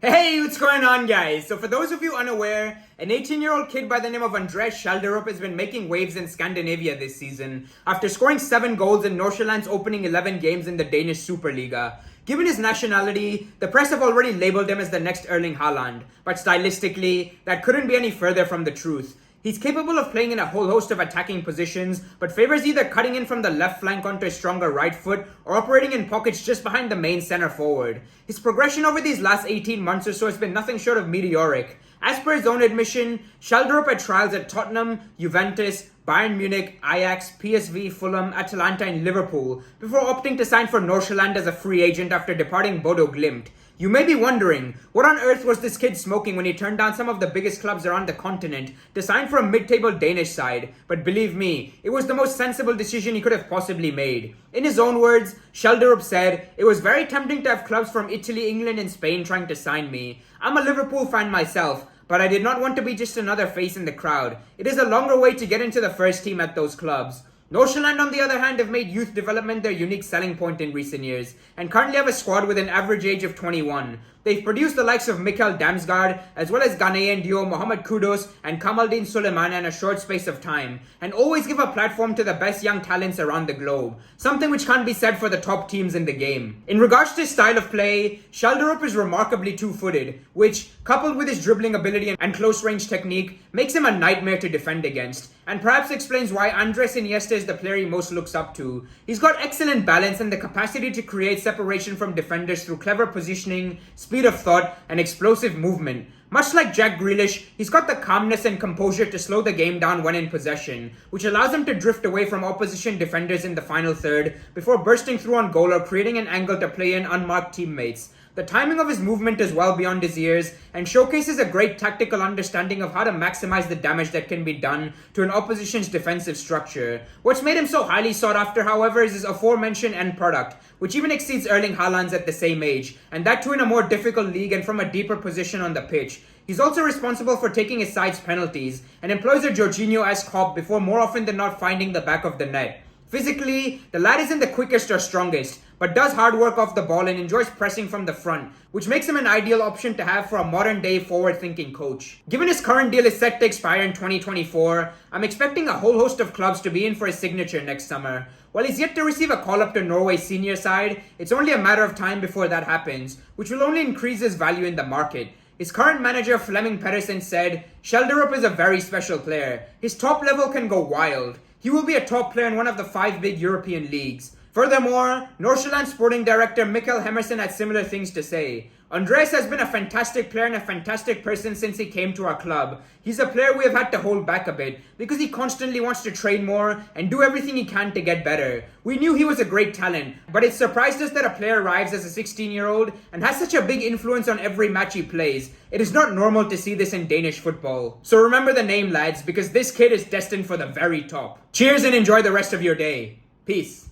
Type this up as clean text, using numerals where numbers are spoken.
Hey, what's going on, guys? So for those of you unaware, an 18-year-old kid by the name of Andreas Schjelderup has been making waves in Scandinavia this season after scoring 7 goals in Nordsjælland's opening 11 games in the Danish Superliga. Given his nationality, the press have already labeled him as the next Erling Haaland, but stylistically, that couldn't be any further from the truth. He's capable of playing in a whole host of attacking positions, but favors either cutting in from the left flank onto his stronger right foot or operating in pockets just behind the main center forward. His progression over these last 18 months or so has been nothing short of meteoric. As per his own admission, Schjelderup had trials at Tottenham, Juventus, Bayern Munich, Ajax, PSV, Fulham, Atalanta and Liverpool before opting to sign for Nordsjælland as a free agent after departing Bodo Glimt. You may be wondering, what on earth was this kid smoking when he turned down some of the biggest clubs around the continent to sign for a mid-table Danish side? But believe me, it was the most sensible decision he could have possibly made. In his own words, Schjelderup said, "It was very tempting to have clubs from Italy, England and Spain trying to sign me. I'm a Liverpool fan myself, but I did not want to be just another face in the crowd. It is a longer way to get into the first team at those clubs." Nordsjælland, on the other hand, have made youth development their unique selling point in recent years and currently have a squad with an average age of 21. They've produced the likes of Mikkel Damsgaard as well as Ghanaian duo Mohamed Kudus and Kamaldeen Suleiman in a short space of time, and always give a platform to the best young talents around the globe, something which can't be said for the top teams in the game. In regards to his style of play, Schjelderup is remarkably two-footed, which, coupled with his dribbling ability and close-range technique, makes him a nightmare to defend against, and perhaps explains why Andres Iniesta is the player he most looks up to. He's got excellent balance and the capacity to create separation from defenders through clever positioning, speed of thought, and explosive movement. Much like Jack Grealish, he's got the calmness and composure to slow the game down when in possession, which allows him to drift away from opposition defenders in the final third before bursting through on goal or creating an angle to play in unmarked teammates. The timing of his movement is well beyond his years and showcases a great tactical understanding of how to maximize the damage that can be done to an opposition's defensive structure. What's made him so highly sought after, however, is his aforementioned end product, which even exceeds Erling Haaland's at the same age, and that too in a more difficult league and from a deeper position on the pitch. He's also responsible for taking his side's penalties and employs a Jorginho-esque hop before more often than not finding the back of the net. Physically, the lad isn't the quickest or strongest, but does hard work off the ball and enjoys pressing from the front, which makes him an ideal option to have for a modern-day forward-thinking coach. Given his current deal is set to expire in 2024, I'm expecting a whole host of clubs to be in for his signature next summer. While he's yet to receive a call-up to Norway's senior side, it's only a matter of time before that happens, which will only increase his value in the market. His current manager Flemming Pedersen said, "Schjelderup is a very special player. His top level can go wild. He will be a top player in one of the 5 big European leagues." Furthermore, Nordsjælland sporting director Mikkel Hemmersen had similar things to say. "Andreas has been a fantastic player and a fantastic person since he came to our club. He's a player we have had to hold back a bit because he constantly wants to train more and do everything he can to get better. We knew he was a great talent, but it surprised us that a player arrives as a 16-year-old and has such a big influence on every match he plays. It is not normal to see this in Danish football. So remember the name, lads, because this kid is destined for the very top." Cheers and enjoy the rest of your day. Peace.